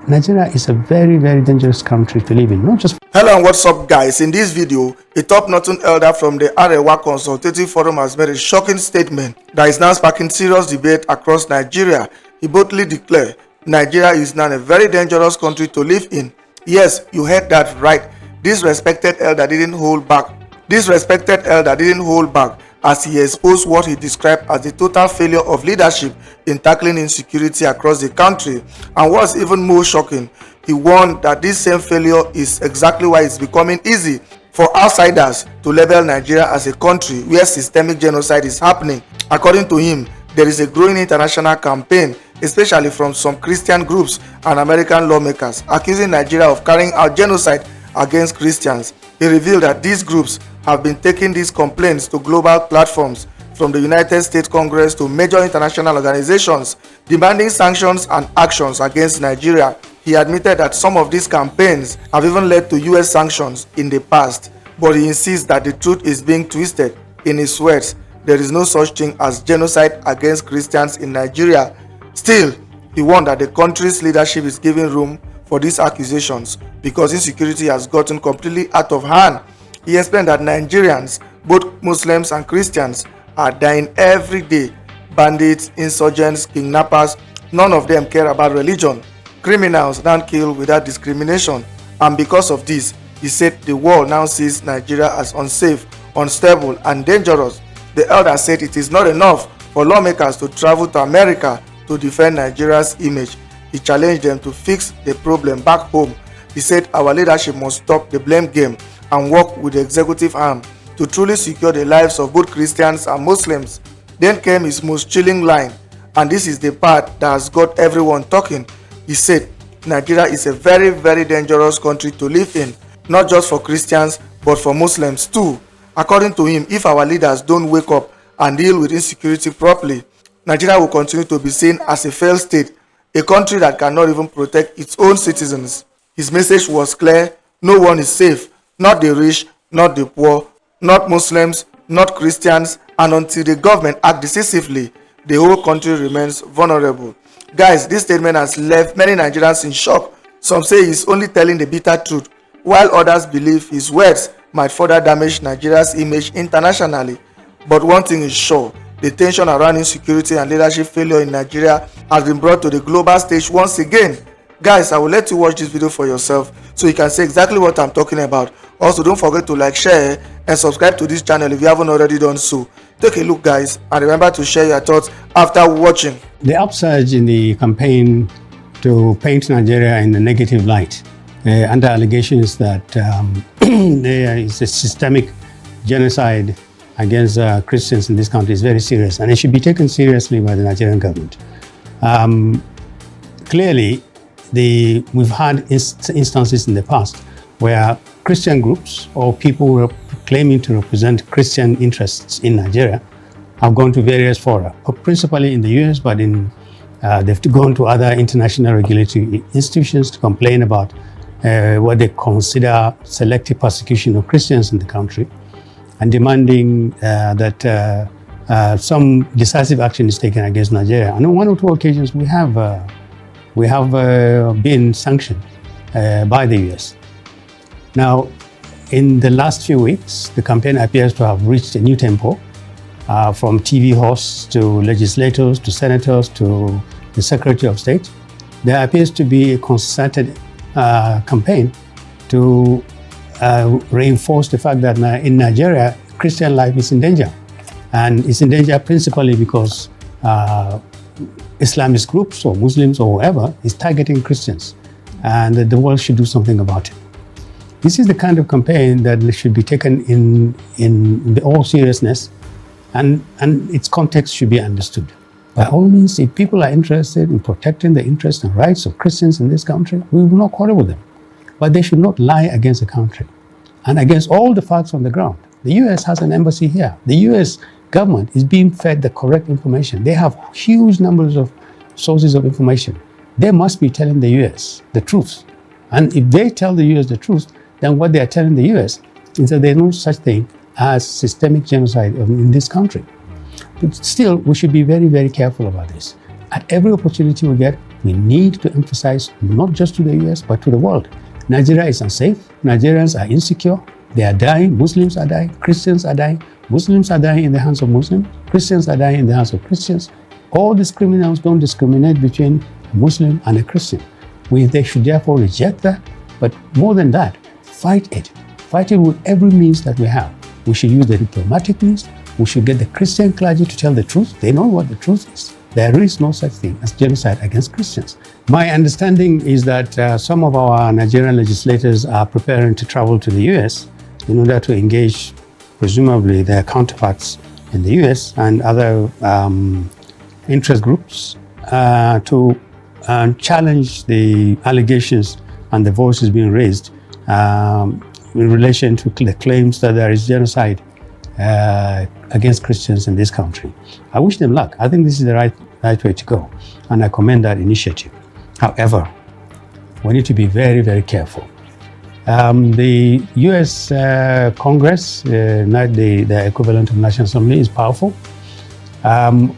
Nigeria is a very, very dangerous country to live in, not just... Hello and what's up, guys? In this video, a top northern elder from the Arewa Consultative Forum has made a shocking statement that is now sparking serious debate across Nigeria. He boldly declared, Nigeria is now a very dangerous country to live in. Yes, you heard that right. This respected elder didn't hold back. As he exposed what he described as the total failure of leadership in tackling insecurity across the country. And what's even more shocking, he warned that this same failure is exactly why it's becoming easy for outsiders to label Nigeria as a country where systemic genocide is happening. According to him, there is a growing international campaign, especially from some Christian groups and American lawmakers, accusing Nigeria of carrying out genocide against Christians. He revealed that these groups have been taking these complaints to global platforms, from the United States Congress to major international organizations, demanding sanctions and actions against Nigeria. He admitted that some of these campaigns have even led to US sanctions in the past, but he insists that the truth is being twisted. In his words, there is no such thing as genocide against Christians in Nigeria. Still, he warned that the country's leadership is giving room for these accusations because insecurity has gotten completely out of hand. He explained that Nigerians, both Muslims and Christians, are dying every day. Bandits, insurgents, kidnappers, none of them care about religion. Criminals now kill without discrimination. And because of this, he said the world now sees Nigeria as unsafe, unstable, and dangerous. The elder said it is not enough for lawmakers to travel to America to defend Nigeria's image. He challenged them to fix the problem back home. He said our leadership must stop the blame game and work with the executive arm to truly secure the lives of both Christians and Muslims. Then came his most chilling line, and this is the part that has got everyone talking. He said, Nigeria is a very, very dangerous country to live in, not just for Christians, but for Muslims too. According to him, if our leaders don't wake up and deal with insecurity properly, Nigeria will continue to be seen as a failed state, a country that cannot even protect its own citizens. His message was clear: no one is safe, not the rich, not the poor, not Muslims, not Christians, and until the government acts decisively, the whole country remains vulnerable. Guys, this statement has left many Nigerians in shock. Some say he's only telling the bitter truth, while others believe his words might further damage Nigeria's image internationally. But one thing is sure, the tension around insecurity and leadership failure in Nigeria has been brought to the global stage once again. Guys, I will let you watch this video for yourself so you can see exactly what I'm talking about. Also, don't forget to like, share, and subscribe to this channel if you haven't already done so. Take a look, guys, and remember to share your thoughts after watching. The upsurge in the campaign to paint Nigeria in a negative light under allegations that there is a systemic genocide against Christians in this country is very serious, and it should be taken seriously by the Nigerian government. Clearly, we've had instances in the past where Christian groups or people claiming to represent Christian interests in Nigeria have gone to various fora, principally in the US, but they've gone to other international regulatory institutions to complain about what they consider selective persecution of Christians in the country, and demanding that some decisive action is taken against Nigeria. And on one or two occasions, we have been sanctioned by the US. Now, in the last few weeks, the campaign appears to have reached a new tempo, from TV hosts to legislators to senators to the Secretary of State. There appears to be a concerted campaign to reinforce the fact that in Nigeria, Christian life is in danger. And it's in danger principally because Islamist groups or Muslims or whoever is targeting Christians, and that the world should do something about it. This is the kind of campaign that should be taken in all seriousness, and its context should be understood. By all means, if people are interested in protecting the interests and rights of Christians in this country, we will not quarrel with them. But they should not lie against the country and against all the facts on the ground. The US has an embassy here. The US government is being fed the correct information. They have huge numbers of sources of information. They must be telling the US the truth. And if they tell the US the truth, then what they are telling the US is that there is no such thing as systemic genocide in this country. But still, we should be very, very careful about this. At every opportunity we get, we need to emphasize not just to the US, but to the world. Nigeria is unsafe. Nigerians are insecure. They are dying. Muslims are dying. Christians are dying. Muslims are dying in the hands of Muslims. Christians are dying in the hands of Christians. All these criminals don't discriminate between a Muslim and a Christian. They should therefore reject that. But more than that, fight it. Fight it with every means that we have. We should use the diplomatic means. We should get the Christian clergy to tell the truth. They know what the truth is. There is no such thing as genocide against Christians. My understanding is that some of our Nigerian legislators are preparing to travel to the US in order to engage, presumably, their counterparts in the US and other interest groups to challenge the allegations and the voices being raised in relation to the claims that there is genocide against Christians in this country. I wish them luck. I think this is the right way to go, and I commend that initiative. However, we need to be very, very careful. The US Congress, the equivalent of National Assembly, is powerful.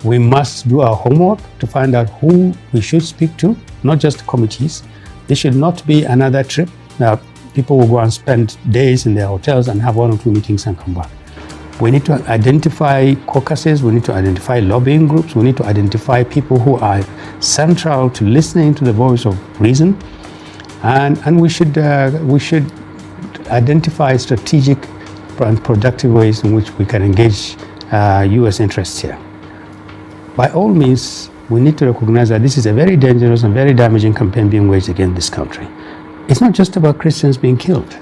We must do our homework to find out who we should speak to, not just committees. This should not be another trip. Now, people will go and spend days in their hotels and have 1 or 2 meetings and come back. We need to identify caucuses, we need to identify lobbying groups, we need to identify people who are central to listening to the voice of reason, and we should identify strategic and productive ways in which we can engage US interests here. By all means, we need to recognize that this is a very dangerous and very damaging campaign being waged against this country. It's not just about Christians being killed.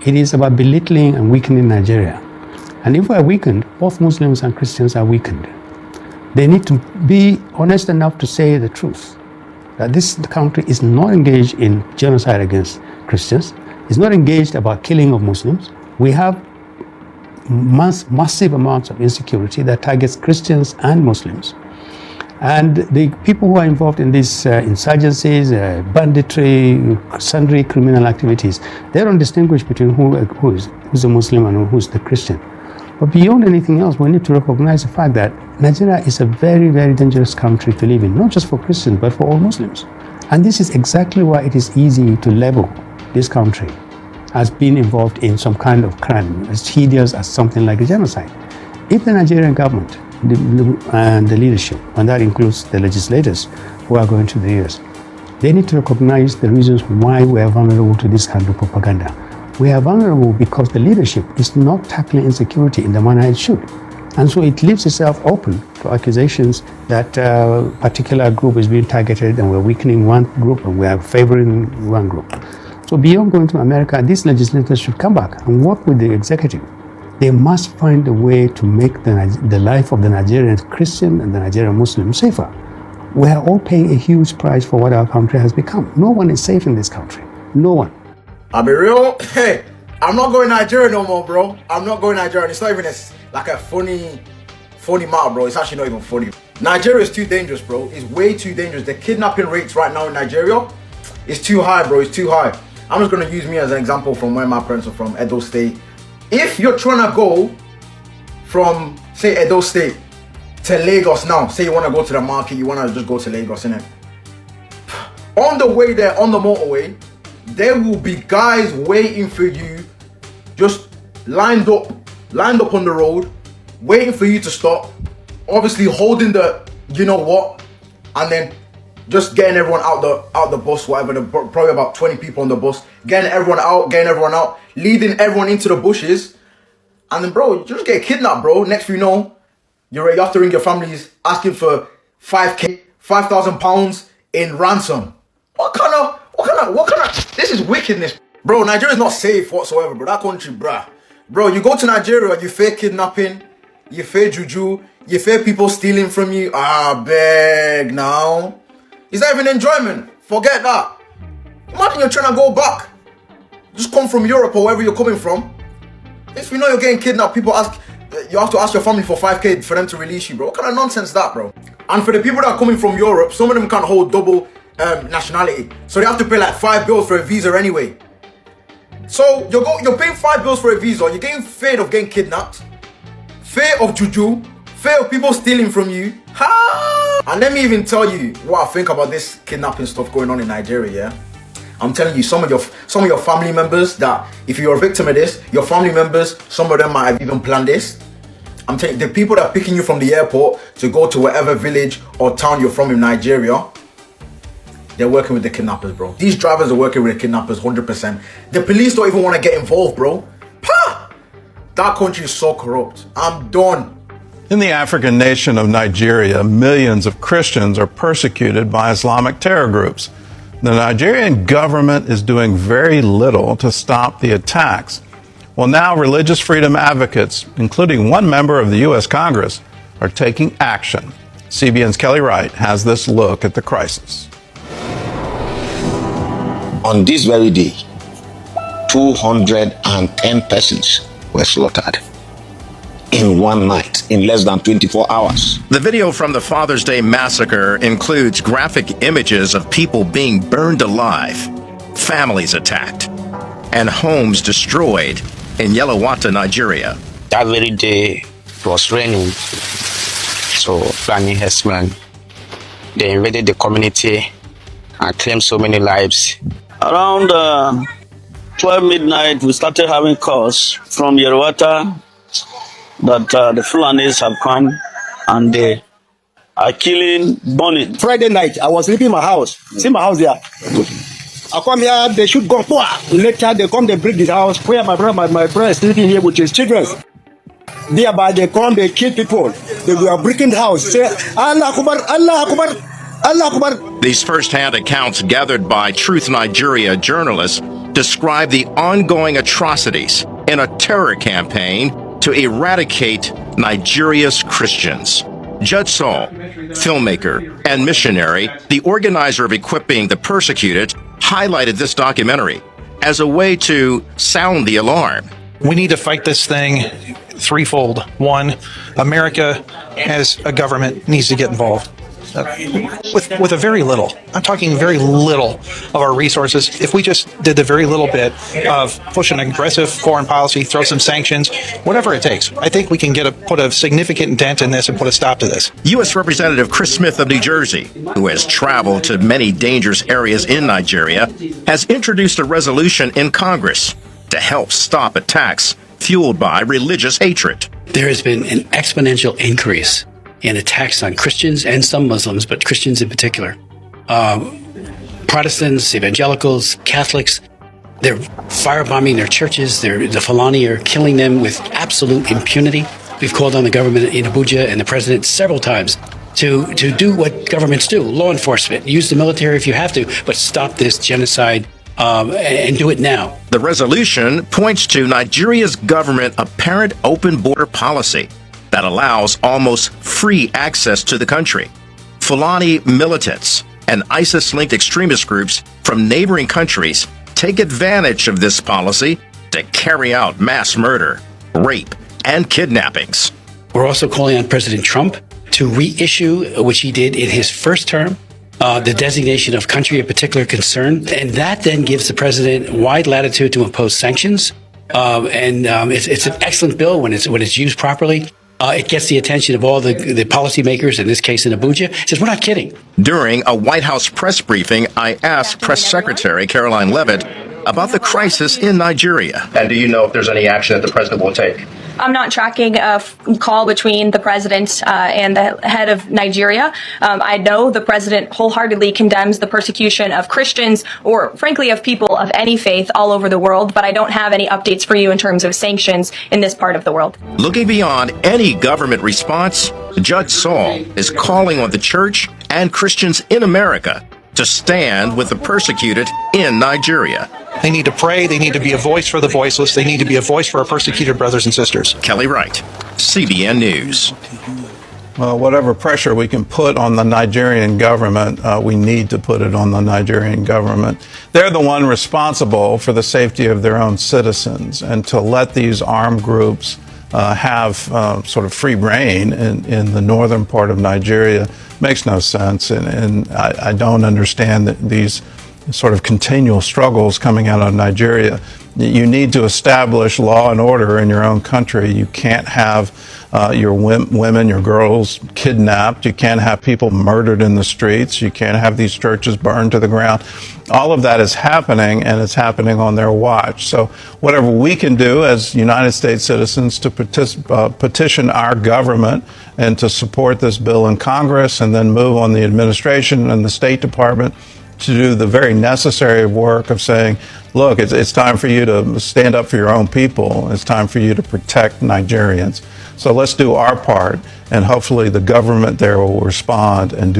It is about belittling and weakening Nigeria. And if we're weakened, both Muslims and Christians are weakened. They need to be honest enough to say the truth, that this country is not engaged in genocide against Christians. It's not engaged about killing of Muslims. We have massive amounts of insecurity that targets Christians and Muslims. And the people who are involved in these insurgencies, banditry, sundry criminal activities, they don't distinguish between who's a Muslim and who's the Christian. But beyond anything else, we need to recognize the fact that Nigeria is a very, very dangerous country to live in, not just for Christians, but for all Muslims. And this is exactly why it is easy to label this country as being involved in some kind of crime, as hideous as something like a genocide. If the Nigerian government and the leadership, and that includes the legislators who are going to the US, they need to recognize the reasons why we are vulnerable to this kind of propaganda. We are vulnerable because the leadership is not tackling insecurity in the manner it should. And so it leaves itself open to accusations that a particular group is being targeted and we're weakening one group and we are favoring one group. So beyond going to America, these legislators should come back and work with the executive. They must find a way to make the life of the Nigerian Christian and the Nigerian Muslim safer. We are all paying a huge price for what our country has become. No one is safe in this country. No one. I'll be real. Hey, I'm not going Nigeria no more, bro. I'm not going Nigeria. It's not even like a funny matter, bro. It's actually not even funny. Nigeria is too dangerous, bro. It's way too dangerous. The kidnapping rates right now in Nigeria is too high, bro. It's too high. I'm just gonna use me as an example from where my parents are from, Edo State. If you're trying to go from, say, Edo State to Lagos now, say you want to go to the market, you want to just go to Lagos, innit? On the way there, on the motorway, there will be guys waiting for you, just lined up on the road, waiting for you to stop, obviously holding the, you know what, and then just getting everyone out the bus, whatever, probably about 20 people on the bus, getting everyone out, leading everyone into the bushes, and then, bro, you just get kidnapped, bro. Next thing you know, you have to ring your families asking for 5K, 5,000 pounds in ransom. What kind of, this is wickedness. Bro, Nigeria's not safe whatsoever, bro. That country, bruh. Bro, you go to Nigeria, you fear kidnapping, you fear juju, you fear people stealing from you. Beg now. Is that even enjoyment? Forget that. Imagine you're trying to go back. Just come from Europe or wherever you're coming from. If you know you're getting kidnapped, you have to ask your family for 5K for them to release you, bro. What kind of nonsense is that, bro? And for the people that are coming from Europe, some of them can't hold double nationality, so they have to pay like 5 bills for a visa anyway. So you're paying 5 bills for a visa, you're getting feared of getting kidnapped, fear of juju, fear of people stealing from you. And let me even tell you what I think about this kidnapping stuff going on in Nigeria, yeah? I'm telling you, some of your family members, that if you're a victim of this, your family members, some of them might have even planned this. I'm telling you, the people that are picking you from the airport to go to whatever village or town you're from in Nigeria, they're working with the kidnappers, bro. These drivers are working with the kidnappers 100%. The police don't even want to get involved, bro. Pah! That country is so corrupt. I'm done. In the African nation of Nigeria, millions of Christians are persecuted by Islamic terror groups. The Nigerian government is doing very little to stop the attacks. Well, now religious freedom advocates, including one member of the U.S. Congress, are taking action. CBN's Kelly Wright has this look at the crisis. On this very day, 210 persons were slaughtered in one night, in less than 24 hours. The video from the Father's Day massacre includes graphic images of people being burned alive, families attacked, and homes destroyed in Yelawata, Nigeria. That very day, it was raining, so Fulani herdsmen, they invaded the community and claimed so many lives. Around 12 midnight, we started having calls from Yelawata that the Fulanis have come and they are killing, burning. Friday night, I was sleeping in my house. See my house there. I come here, they shoot gun. Later, they come, they break the house where my brother is sleeping here with his children. Thereby, they come, they kill people. They were breaking the house. Say, Allah Akbar, Allah Akbar, Allah Akbar. These first-hand accounts gathered by Truth Nigeria journalists describe the ongoing atrocities in a terror campaign to eradicate Nigeria's Christians. Judge Saul, filmmaker and missionary, the organizer of equipping the persecuted, highlighted this documentary as a way to sound the alarm. We need to fight this thing threefold. One, America as a government needs to get involved. With a very little, I'm talking very little of our resources. If we just did the very little bit of push an aggressive foreign policy, throw some sanctions, whatever it takes, I think we can put a significant dent in this and put a stop to this. U.S. Representative Chris Smith of New Jersey, who has traveled to many dangerous areas in Nigeria, has introduced a resolution in Congress to help stop attacks fueled by religious hatred. There has been an exponential increase in attacks on Christians and some Muslims, but Christians in particular. Protestants, evangelicals, Catholics, they're firebombing their churches. The Fulani are killing them with absolute impunity. We've called on the government in Abuja and the president several times to do what governments do, law enforcement, use the military if you have to, but stop this genocide and do it now. The resolution points to Nigeria's government's apparent open border policy that allows almost free access to the country. Fulani militants and ISIS-linked extremist groups from neighboring countries take advantage of this policy to carry out mass murder, rape, and kidnappings. We're also calling on President Trump to reissue, which he did in his first term, the designation of country of particular concern. And that then gives the president wide latitude to impose sanctions. It's an excellent bill when it's used properly. It gets the attention of all the policymakers, in this case in Abuja. It says, we're not kidding. During a White House press briefing, I asked Press Secretary Caroline Leavitt about the crisis in Nigeria. And do you know if there's any action that the president will take? I'm not tracking a call between the president and the head of Nigeria. I know the president wholeheartedly condemns the persecution of Christians or, frankly, of people of any faith all over the world, but I don't have any updates for you in terms of sanctions in this part of the world. Looking beyond any government response, Judge Saul is calling on the church and Christians in America to stand with the persecuted in Nigeria. They need to pray. They need to be a voice for the voiceless. They need to be a voice for our persecuted brothers and sisters. Kelly Wright, CBN News. Well, whatever pressure we can put on the Nigerian government, we need to put it on the Nigerian government. They're the one responsible for the safety of their own citizens, and to let these armed groups have sort of free reign in the northern part of Nigeria makes no sense. And I don't understand that these sort of continual struggles coming out of Nigeria. You need to establish law and order in your own country. You can't have your women, your girls kidnapped. You can't have people murdered in the streets. You can't have these churches burned to the ground. All of that is happening, and it's happening on their watch. So whatever we can do as United States citizens to petition our government and to support this bill in Congress, and then move on the administration and the State Department to do the very necessary work of saying, look, it's time for you to stand up for your own people. It's time for you to protect Nigerians. So let's do our part, and hopefully the government there will respond and do